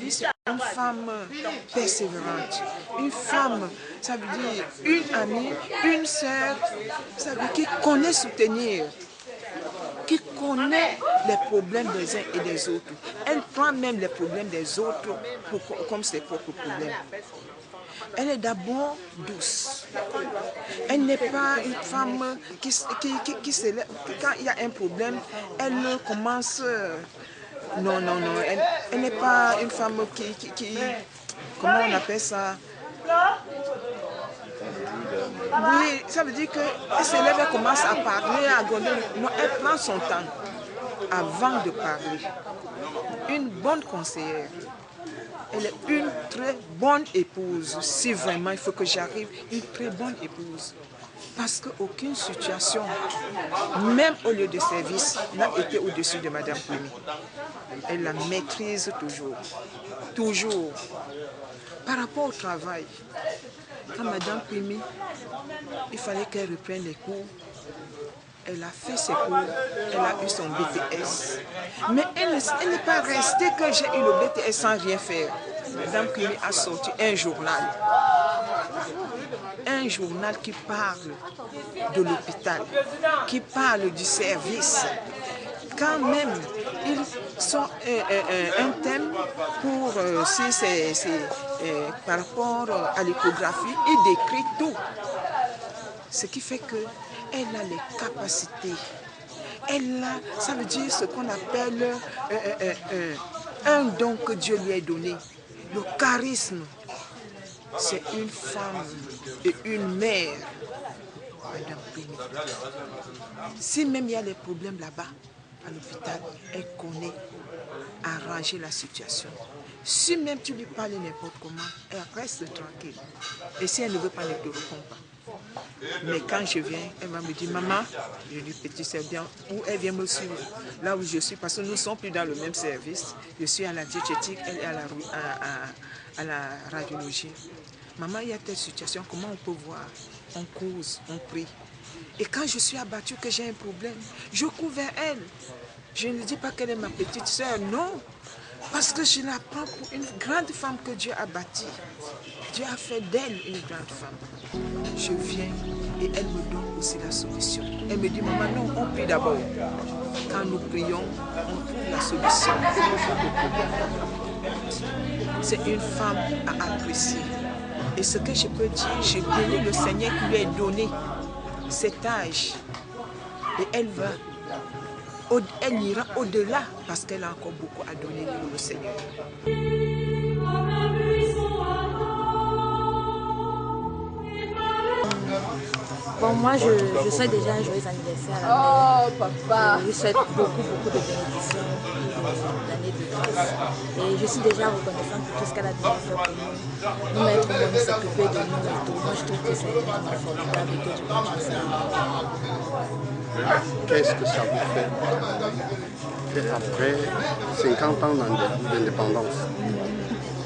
vie, c'est une femme persévérante. Une femme, ça veut dire une amie, une sœur, ça veut dire qui connaît soutenir, qui connaît les problèmes des uns et des autres. Elle prend même les problèmes des autres comme ses propres problèmes. Elle est d'abord douce. Elle n'est pas une femme qui se lève. Quand il y a un problème, elle commence... Non, non, non. Elle n'est pas une femme qui... Comment on appelle ça? Oui, ça veut dire qu'elle se lève, elle commence à parler, à gronder. Non, elle prend son temps avant de parler. Une bonne conseillère. Elle est une très bonne épouse. Si vraiment il faut que j'arrive, une très bonne épouse. Parce qu'aucune situation, même au lieu de service, n'a été au-dessus de Madame Pumi. Elle la maîtrise toujours. Toujours. Par rapport au travail, quand Madame Pumi, il fallait qu'elle reprenne les cours. Elle a fait ses cours, elle a eu son BTS. Mais elle n'est pas restée que j'ai eu le BTS sans rien faire. Madame Pumi a sorti un journal. Un journal qui parle de l'hôpital, qui parle du service. Quand même, ils sont un thème pour par rapport à l'échographie, il décrit tout. Ce qui fait qu'elle a les capacités. Elle a, ça veut dire ce qu'on appelle un don que Dieu lui a donné. Le charisme. C'est une femme et une mère, Madame Pumi. Si même il y a des problèmes là-bas, à l'hôpital, elle connaît arranger la situation. Si même tu lui parles n'importe comment, elle reste tranquille. Et si elle ne veut pas, elle ne te répond pas. Mais quand je viens, elle va me dire, maman, je dis, petit, c'est bien, où elle vient me suivre, là où je suis, parce que nous ne sommes plus dans le même service. Je suis à la diététique, elle est à la radiologie. Maman, il y a telle situation, comment on peut voir? On cause, on prie. Et quand je suis abattue, que j'ai un problème, je cours vers elle. Je ne dis pas qu'elle est ma petite sœur, non. Parce que je la prends pour une grande femme que Dieu a bâtie. Dieu a fait d'elle une grande femme. Je viens et elle me donne aussi la solution. Elle me dit, maman, non, on prie d'abord. Quand nous prions, on trouve la solution. C'est une femme à apprécier. Et ce que je peux dire, j'ai béni le Seigneur qui lui a donné cet âge. Et elle ira au-delà parce qu'elle a encore beaucoup à donner pour le Seigneur. Bon, moi, je souhaite déjà un joyeux anniversaire à la mère. Oh, papa! Je souhaite beaucoup de bénédictions l'année de grâce. Et je suis déjà reconnaissante pour tout ce qu'elle a déjà fait pour nous. Nous mettre au monde, s'occuper de nous et tout. Moi, je trouve que c'est vraiment formidable et que tu continues ça. Qu'est-ce que ça vous fait après 50 ans d'indépendance?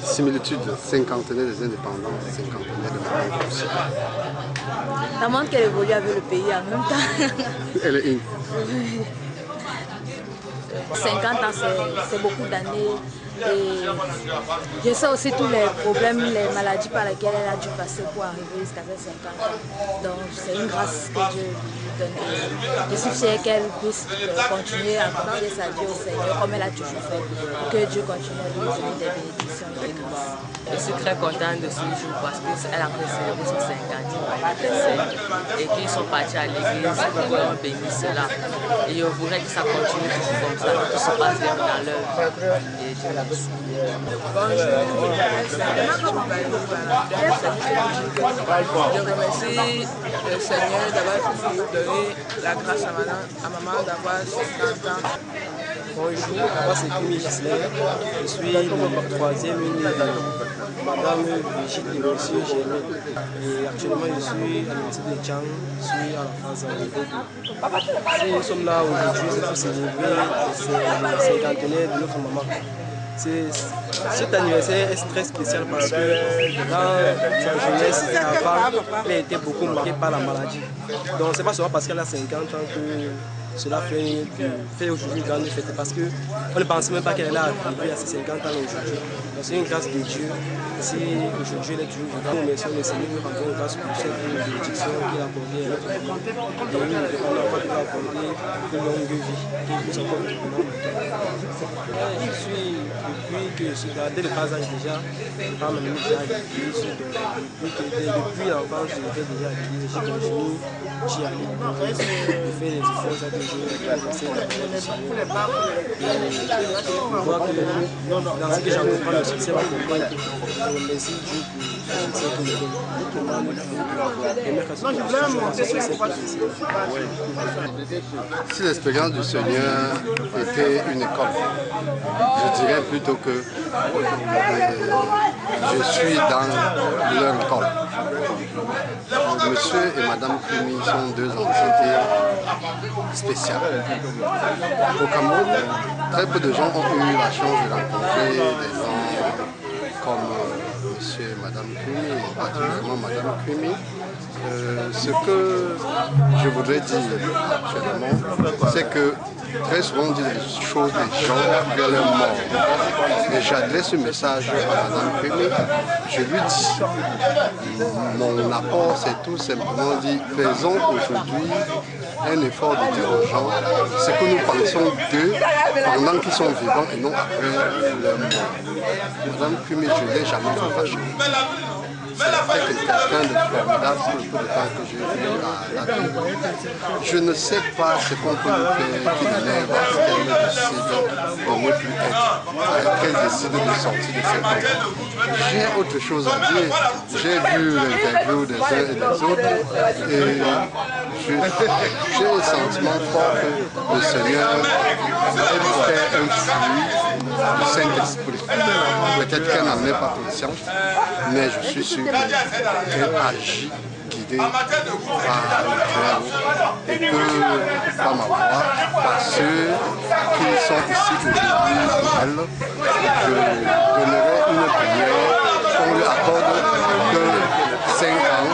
Similitude, cinquantenaire des indépendances, cinquantenaire de Maroc aussi. Ça montre qu'elle évolue avec le pays en même temps. Elle est une. 50 ans, c'est beaucoup d'années. Et je sais aussi tous les problèmes, les maladies par lesquelles elle a dû passer pour arriver jusqu'à ses 50 ans. Donc c'est une grâce que Dieu lui donne. Et je suis fière qu'elle puisse continuer à confier sa vie au Seigneur comme elle a toujours fait. Que Dieu continue à lui donner des bénédictions et des grâces. Je suis très contente de ce jour parce qu'elle a célébré son 50e anniversaire et qu'ils sont partis à l'église pour qu'on bénisse cela. Et je voudrais que ça continue toujours comme ça, que tout se passe bien dans l'œuvre. Et Dieu merci. Bonjour, je remercie le Seigneur d'avoir donné la grâce à maman d'avoir 50 ans. Bonjour, moi c'est Kimi Gislaine, je suis le 3e Madame Brigitte et Monsieur Gémé. Et actuellement je suis à l'université de Tchang, je suis à la phase de si nous sommes là aujourd'hui, c'est pour célébrer le cinquantenaire de notre maman. Cet anniversaire est très spécial parce que dans sa jeunesse, sa femme, elle a été beaucoup marquée par la maladie. Donc c'est pas seulement parce qu'elle a 50 ans que cela fait aujourd'hui une grande fête parce qu'on ne pense même pas qu'elle est arrivée à ses 50 ans aujourd'hui. c'est une grâce de Dieu. Si aujourd'hui elle est toujours vivante, nous remercions le Seigneur pour rendre grâce pour cette bénédiction qu'il a accordée à notre maman. Et nous demandons encore de lui accorder une longue vie, qu'il puisse encore nous Je suis, depuis que je suis dès le bas âge déjà, par ma maman déjà à l'église, depuis l'enfance je l'étais déjà à l'église, j'ai continué, j'y allais, je fais les efforts chaque jour, j'essaie d'apprendre le Seigneur. Je vois que dans ce que j'entreprends, le succès m'accompagne. Je remercie Dieu pour le succès que je donne. Si l'expérience du Seigneur était une école, je dirais plutôt que je suis dans leur école. Monsieur et Madame Kumi sont deux entités spéciales. Au Cameroun, très peu de gens ont eu la chance de rencontrer des gens comme Monsieur et Madame Kumi, et particulièrement Madame Kumi. Ce que je voudrais dire actuellement, c'est que très souvent on dit des choses des gens après leur mort. Et j'adresse un message à Madame Kumi. Je lui dis, mon apport c'est tout simplement dit, faisons aujourd'hui un effort d'interrogeant ce que nous pensons d'eux pendant qu'ils sont vivants et non après leur mort. Madame Kumi, je ne l'ai jamais fait fâcher. C'est quelqu'un de formidable pour le peu de temps que j'ai vu à la vie. Je ne sais pas ce qu'on peut lui faire qui l'élève à ce qu'elle décide de ne plus être, qu'elle décide de sortir de cette vie. J'ai autre chose à dire. J'ai vu l'interview des uns et des autres et j'ai le sentiment fort que le Seigneur est un fruit du Saint-Esprit. Peut-être qu'elle n'en est pas consciente, mais je suis sûr qu'elle agit guidée par le Très-Haut et que, par ma voix, par ceux qui sont ici aujourd'hui pour elle, je donnerai une prière qu'on lui accorde que 5 ans,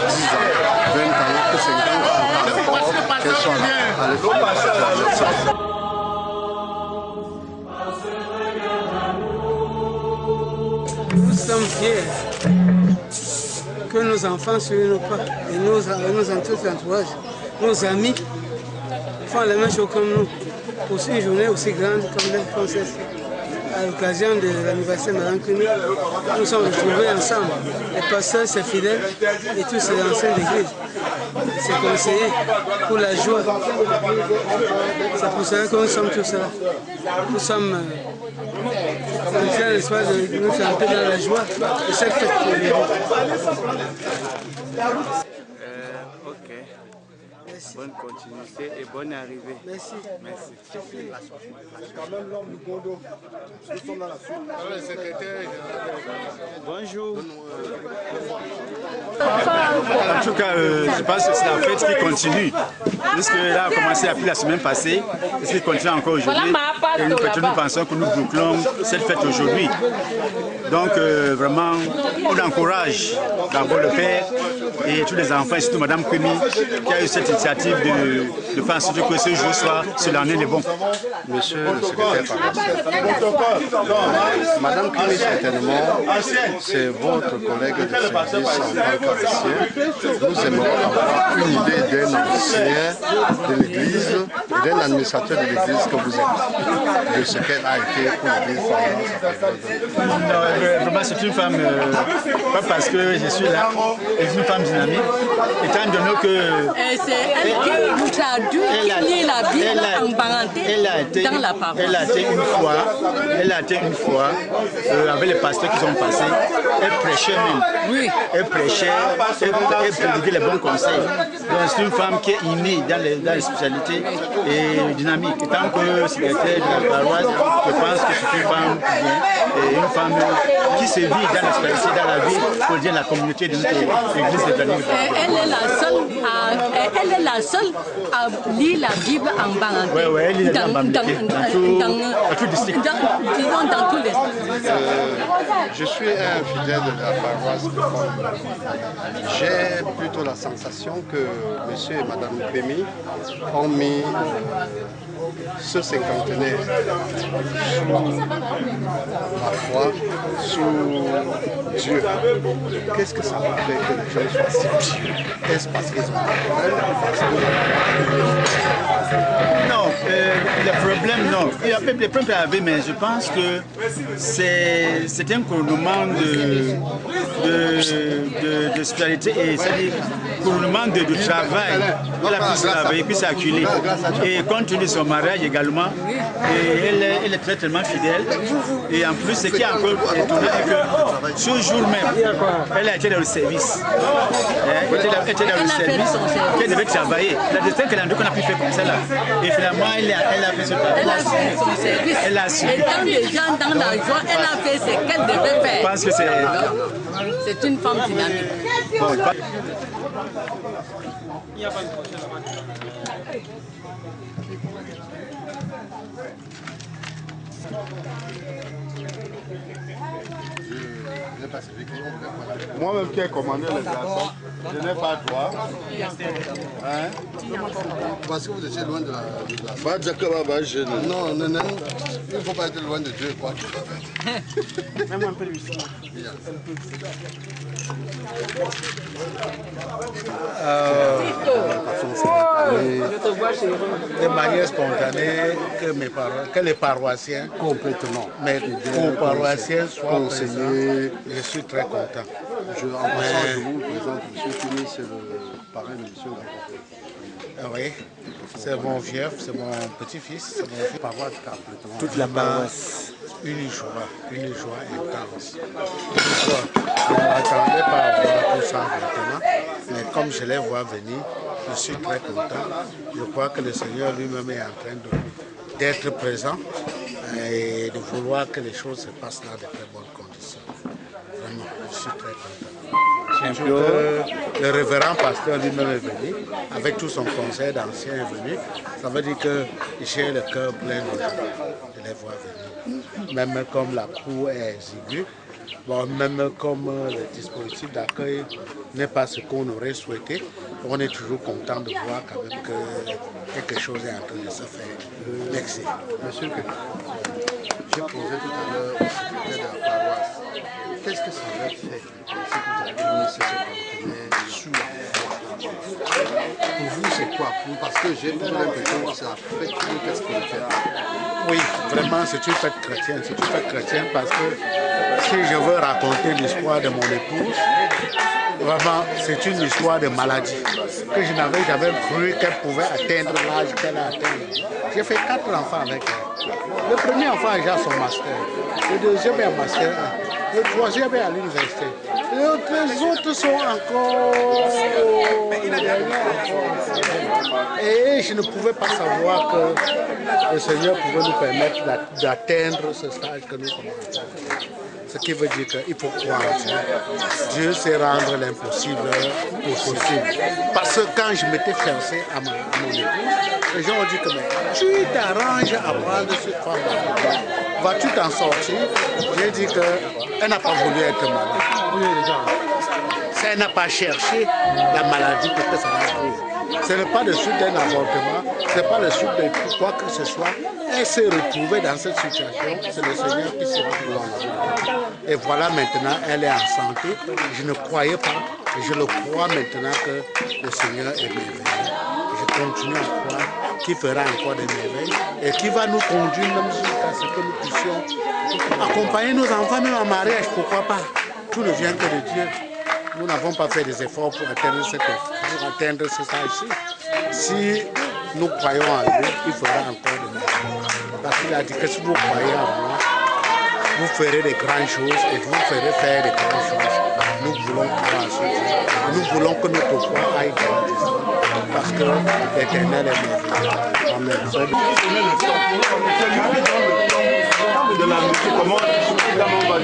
10 ans, 20 ans, que 50 ans encore, qu'elle soit là. Allez, nous sommes fiers que nos enfants suivent nos pas et nos entourages, nos amis font la même chose comme nous pour une journée aussi grande comme la princesse. À l'occasion de l'anniversaire de Mme Kumi, nous sommes retrouvés ensemble, les pasteurs, ses fidèles et tous ces anciens d'église, ses conseillers, pour la joie. C'est pour cela que nous sommes tous là. Nous sommes en train de nous faire un peu dans la joie de cette fête. Ok. Merci. Bonne continuité et bonne arrivée. Merci. Merci. Bonjour. En tout cas, je pense que c'est la fête qui continue. Puisque là a commencé depuis la semaine passée, et ce qui continue encore aujourd'hui. Et nous pensons que nous bouclons cette fête aujourd'hui. Donc vraiment, on encourage d'abord le père et tous les enfants, et surtout Mme Kumi, qui a eu cette initiative de faire en sorte que ce jour soit solennel et bon. Monsieur le secrétaire paroissial, Mme Kumi, certainement, c'est votre collègue de service en tant qu'ancien. Nous aimerions avoir une idée d'un ancien de l'Église, d'un administrateur de l'Église que vous êtes, de ce qu'elle a été pour l'Église pendant sa période. Vraiment, c'est une femme, pas parce que je suis là, c'est une femme dynamique, étant donné que... c'est elle qui nous a dû tenir la Bible en parenté dans la parole. Elle a été une fois, avec les pasteurs qui sont passés, elle prêchait même. Oui. Elle prêchait, elle prédiguait les bons conseils. Donc c'est une femme qui est innée dans les spécialités et dynamique. Et tant que secrétaire de la paroisse, je pense que c'est une femme bien et une femme qui se vit dans l'espace, dans la vie quotidienne de la communauté de notre église évangélique. Elle est la seule à lire la Bible en bananté. Oui, oui, elle lit la Bible dans tout district. Dans tous les Je suis un fidèle de la paroisse de Fort. J'ai plutôt la sensation que monsieur et madame Pémy ont mis ce cinquantenaire sous la foi, sous Dieu. Qu'est-ce que ça va faire que les gens soient si pieux? Est-ce parce qu'ils ont des problèmes? Non, le problème, non. Il y a des problèmes à avoir, mais je pense que c'est un couronnement de spiritualité et c'est-à-dire couronnement de travail. Elle a pu travailler, puis s'acculer. Et compte tenu de son mariage également, et elle est très tellement fidèle. Et en plus, ce qui a encore étonné, c'est que ce jour même, elle a été dans le service. Elle était dans le service, elle devait travailler. La destin qu'elle a dit qu'on a pu faire comme ça là. Et finalement, elle a fait ce travail. son service. Elle a su. Et quand les gens dans la joie, elle a fait ce qu'elle devait faire. Je pense que c'est une femme dynamique. Bon, Moi-même qui ai commandé les glaçons, je n'ai pas droit. Hein? Parce que vous étiez loin de la glace. Non, il ne faut pas être loin de Dieu, quoi. Même un peu de whisky. De manière spontanée, que les paroissiens, Complètement. mais aux paroissiens soient conseillés, je suis très content. En passant, je vous présente M. Fini, c'est le parrain de M. Dago. Oui, c'est mon fief, c'est mon petit-fils, c'est mon fils. Paroisse complètement. Toute la paroisse. Une joie intense. Je ne m'attendais pas à voir tout ça maintenant, mais comme je les vois venir, je suis très content. Je crois que le Seigneur lui-même est en train d'être présent et de vouloir que les choses se passent dans de très bonnes conditions. Vraiment, je suis très content. Le révérend pasteur lui-même est venu, avec tout son conseil d'anciens est venu. Ça veut dire que j'ai le cœur plein de joie de les voir venir. Même comme la cour est exiguë, bon, même comme le dispositif d'accueil n'est pas ce qu'on aurait souhaité, on est toujours content de voir quand même que quelque chose est en train de se faire. Merci. Monsieur, j'ai posé tout à l'heure au secrétaire de la paroisse, qu'est-ce que ça va faire si vous avez mis ce conteneur sous la foi? Pour vous, c'est quoi? Parce que j'ai l'impression que c'est la fête spirituelle. Oui, vraiment, c'est une fête chrétienne. C'est une fête chrétienne parce que si je veux raconter l'histoire de mon épouse, vraiment, c'est une histoire de maladie que je n'avais jamais cru qu'elle pouvait atteindre l'âge qu'elle a atteint. J'ai fait 4 enfants avec elle. Le premier enfant a déjà son master, le deuxième est un master 1, le troisième est à l'université. Les autres sont encore... Et je ne pouvais pas savoir que le Seigneur pouvait nous permettre d'atteindre ce stage que nous sommes en train de faire. Ce qui veut dire qu'il faut croire en Dieu. Dieu sait rendre l'impossible possible. Parce que quand je m'étais fiancé à mon épouse, les gens ont dit que tu t'arranges à prendre cette femme. Vas-tu t'en sortir? J'ai dit qu'elle n'a pas voulu être malade. Elle n'a pas cherché la maladie pour que ça arrive. Ce n'est pas le suite d'un avortement, ce n'est pas le suite de quoi que ce soit. Elle s'est retrouvée dans cette situation, c'est le Seigneur qui s'est retrouvé. Et voilà, maintenant, elle est en santé. Je ne croyais pas, et je le crois maintenant que le Seigneur est merveilleux. Je continue à croire qu'il fera encore des merveilles et qu'il va nous conduire même jusqu'à ce que nous puissions accompagner nos enfants, même en mariage, pourquoi pas. Tout ne vient que de Dieu. Nous n'avons pas fait des efforts pour atteindre ce stage-ci. Si nous croyons en lui, il fera encore de merveilles. Parce qu'il a dit que si vous croyez en moi, vous ferez des grandes choses et vous ferez faire des grandes choses. Nous voulons croire en ce Dieu. Nous voulons que notre foi aille grandir. Parce que l'Éternel est merveilleux. Amen. De la musique, comment on va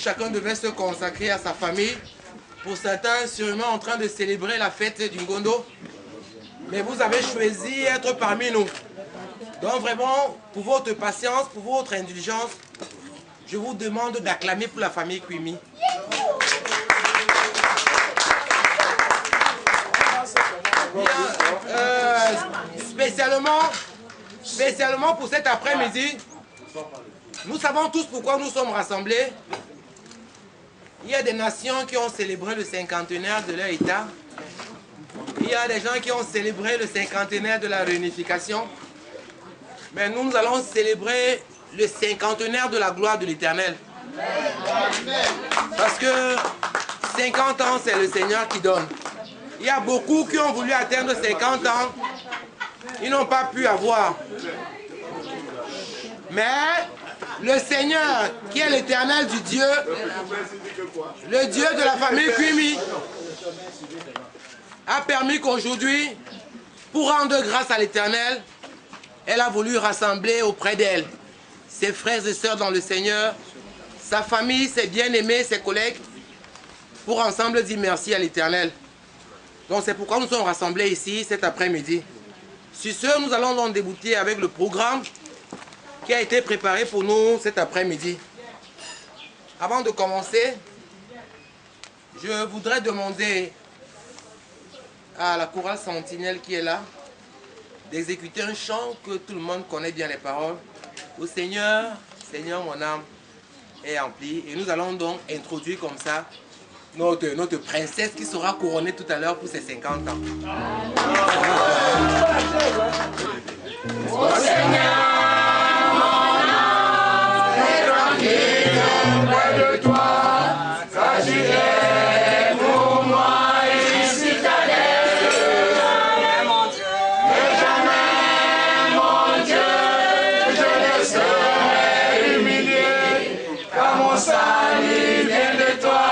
Chacun devait se consacrer à sa famille. Pour certains, sûrement en train de célébrer la fête du Ngondo. Mais vous avez choisi d'être parmi nous. Donc vraiment, pour votre patience, pour votre indulgence, je vous demande d'acclamer pour la famille Kwimi. Spécialement, spécialement pour cet après-midi, nous savons tous pourquoi nous sommes rassemblés. Il y a des nations qui ont célébré le cinquantenaire de leur État. Il y a des gens qui ont célébré le cinquantenaire de la réunification. Mais nous, nous allons célébrer le cinquantenaire de la gloire de l'Éternel. Parce que 50 ans, c'est le Seigneur qui donne. Il y a beaucoup qui ont voulu atteindre 50 ans. Ils n'ont pas pu avoir. Mais le Seigneur, qui est l'Éternel du Dieu, le Dieu de la famille Kwimi, a permis qu'aujourd'hui, pour rendre grâce à l'Éternel, elle a voulu rassembler auprès d'elle ses frères et sœurs dans le Seigneur, sa famille, ses bien-aimés, ses collègues, pour ensemble dire merci à l'Éternel. Donc c'est pourquoi nous sommes rassemblés ici cet après-midi. Sur ce, nous allons donc débuter avec le programme qui a été préparé pour nous cet après-midi. Avant de commencer, je voudrais demander à la chorale sentinelle qui est là d'exécuter un chant que tout le monde connaît bien les paroles. Au Seigneur, Seigneur, mon âme est emplie. Et nous allons donc introduire comme ça notre princesse qui sera couronnée tout à l'heure pour ses 50 ans. Au Seigneur, mon âme est tranquille près de toi, car tu es pour moi une citadelle. Mon Dieu, et jamais, mon Dieu, je ne serai humilié, car mon salut vient de toi.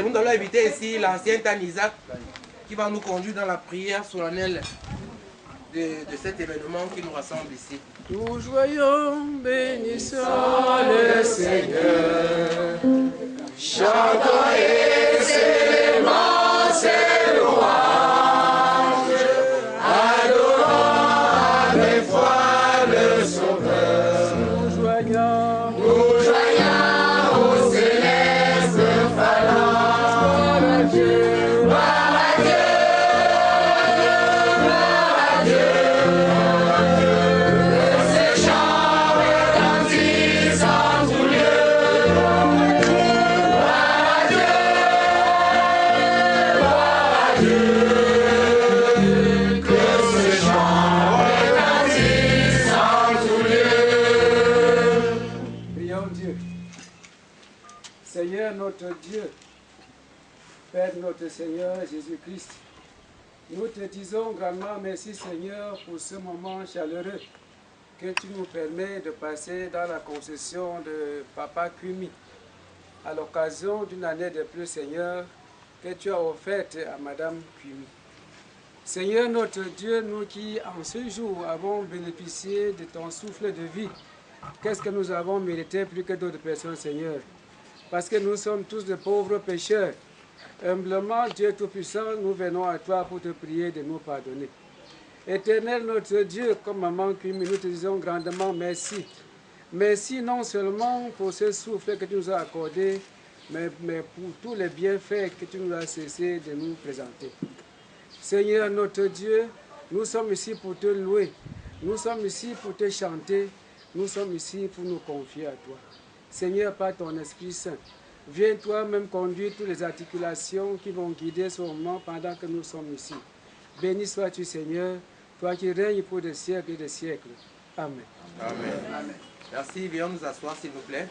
Nous allons inviter ici l'ancien Tan Isaac qui va nous conduire dans la prière solennelle de cet événement qui nous rassemble ici. Nous joyons, bénissons le Seigneur, chantons et célébrons ses louanges, adorons avec foi le Sauveur. Nous joignons au céleste phalange. Seigneur notre Dieu, Père notre Seigneur Jésus-Christ, nous te disons grandement merci Seigneur pour ce moment chaleureux que tu nous permets de passer dans la concession de Papa Kwimi à l'occasion d'une année de plus Seigneur que tu as offerte à Madame Kwimi. Seigneur notre Dieu, nous qui en ce jour avons bénéficié de ton souffle de vie, qu'est-ce que nous avons mérité plus que d'autres personnes Seigneur? Parce que nous sommes tous de pauvres pécheurs. Humblement, Dieu Tout-Puissant, nous venons à toi pour te prier de nous pardonner. Éternel notre Dieu, comme Maman Kwimi, nous te disons grandement merci. Merci non seulement pour ce souffle que tu nous as accordé, mais pour tous les bienfaits que tu nous as cessé de nous présenter. Seigneur notre Dieu, nous sommes ici pour te louer, nous sommes ici pour te chanter, nous sommes ici pour nous confier à toi. Seigneur, par ton Esprit Saint, viens toi-même conduire toutes les articulations qui vont guider ce moment pendant que nous sommes ici. Béni sois-tu, Seigneur, toi qui règnes pour des siècles et des siècles. Amen. Amen. Merci, veuillons nous asseoir s'il vous plaît.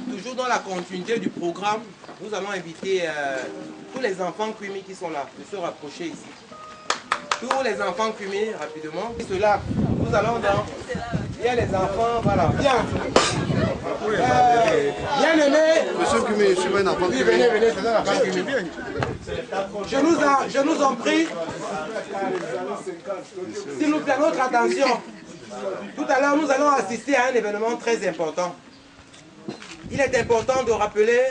Toujours dans la continuité du programme, nous allons inviter tous les enfants Kwimi qui sont là de se rapprocher ici. Tous les enfants Kwimi, rapidement. Cela, nous allons dans... Il y a les enfants, voilà. Bien. Bien aimé. Monsieur Kwimi, je suis un enfant Kwimi. Oui, venez, c'est un enfant Kwimi. Je nous en prie, s'il nous plaît, notre attention. Tout à l'heure, nous allons assister à un événement très important. Il est important de rappeler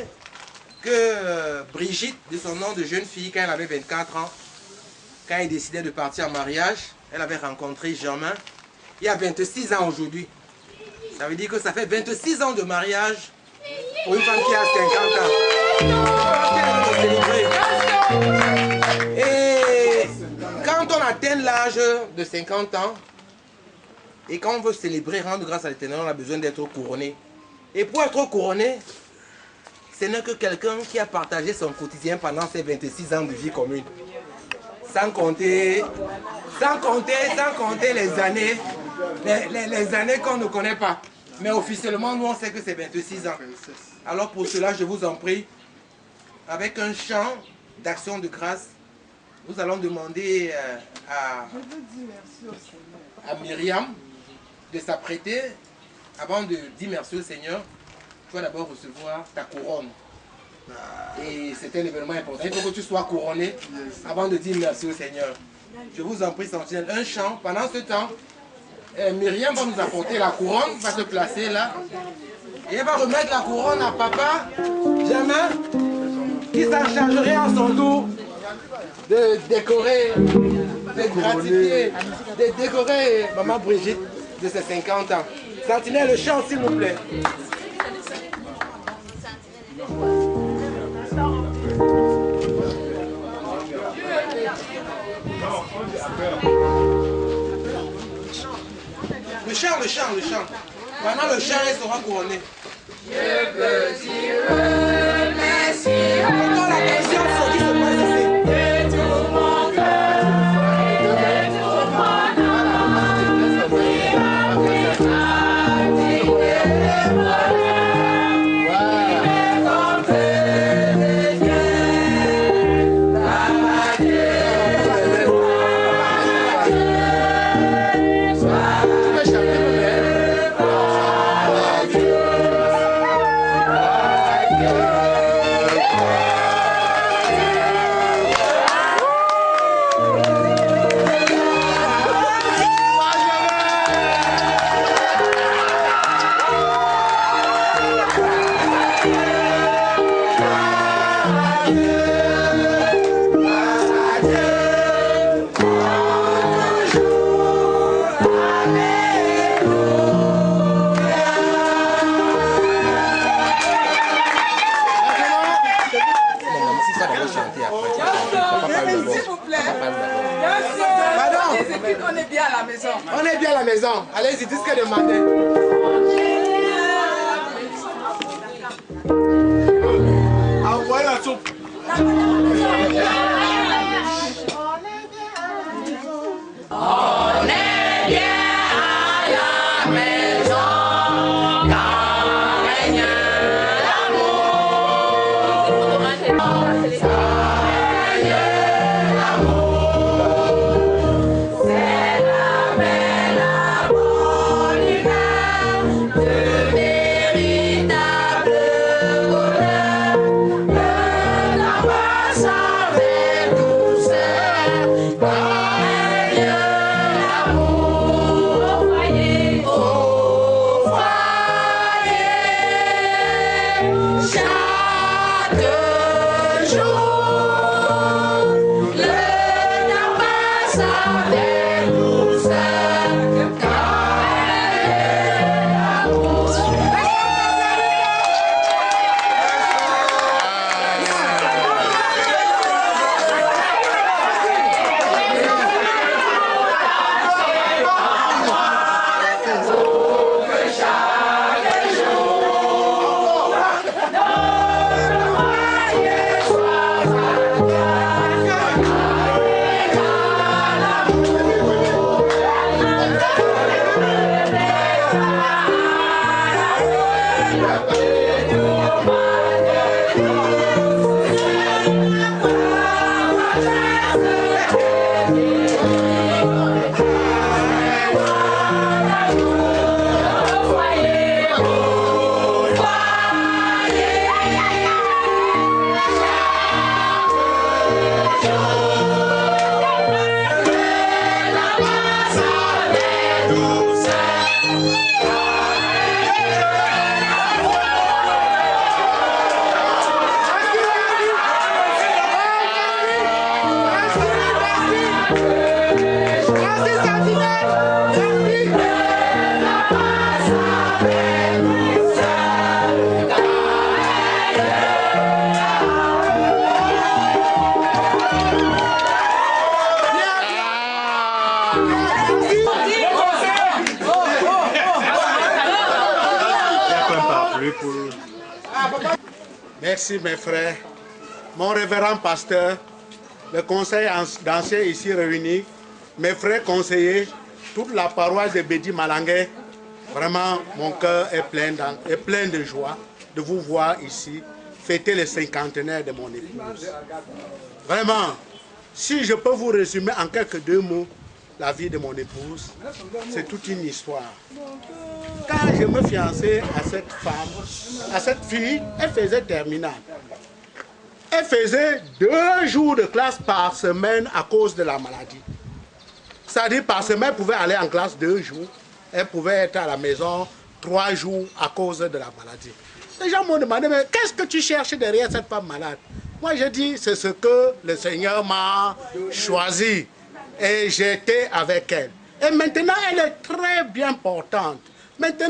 que Brigitte, de son nom de jeune fille, quand elle avait 24 ans, quand elle décidait de partir en mariage, elle avait rencontré Germain. Il y a 26 ans aujourd'hui. Ça veut dire que ça fait 26 ans de mariage pour une femme qui a 50 ans. Et quand on atteint l'âge de 50 ans, et quand on veut célébrer, rendre grâce à l'Éternel, on a besoin d'être couronné. Et pour être couronné, ce n'est que quelqu'un qui a partagé son quotidien pendant ces 26 ans de vie commune. Sans compter les années, les années qu'on ne connaît pas. Mais officiellement, nous on sait que c'est 26 ans. Alors pour cela, je vous en prie, avec un chant d'action de grâce, nous allons demander à Myriam de s'apprêter. Avant de dire merci au Seigneur, tu vas d'abord recevoir ta couronne. Et c'est un événement important. Il faut que tu sois couronné avant de dire merci au Seigneur. Je vous en prie, sentinelle, un chant. Pendant ce temps, Myriam va nous apporter la couronne, va se placer là. Et elle va remettre la couronne à papa, Germain, qui s'en chargerait en son tour de décorer, de gratifier, de décorer maman Brigitte de ses 50 ans. Sentinelle, le chant s'il vous plaît. Le chant. Pendant le chant, elle sera couronnée. Je veux dire merci. Pendant la question, ce qui se passe ici. De tout mon cœur, de tout mon amour, qui m'a fait pratiquer le bonheur, qui m'est compté de Dieu, la Dieu. On est bien à la maison. Allez-y, dites ce que demandez. Envoyez la soupe. On est bien à la maison. Quand règne l'amour. Merci mes frères, mon révérend pasteur, le conseil d'anciens ici réunis, mes frères conseillers, toute la paroisse de Bédi Malangué. Vraiment, mon cœur est plein de joie de vous voir ici fêter le cinquantenaire de mon épouse. Vraiment, si je peux vous résumer en quelques deux mots la vie de mon épouse, c'est toute une histoire. Quand je me fiançais à cette femme, à cette fille, elle faisait terminale. Elle faisait 2 jours de classe par semaine à cause de la maladie. C'est-à-dire par semaine, elle pouvait aller en classe 2 jours. Elle pouvait être à la maison 3 jours à cause de la maladie. Les gens m'ont demandé, mais qu'est-ce que tu cherches derrière cette femme malade? Moi, j'ai dit, c'est ce que le Seigneur m'a choisi. Et j'étais avec elle. Et maintenant, elle est très bien portante. Maintenant,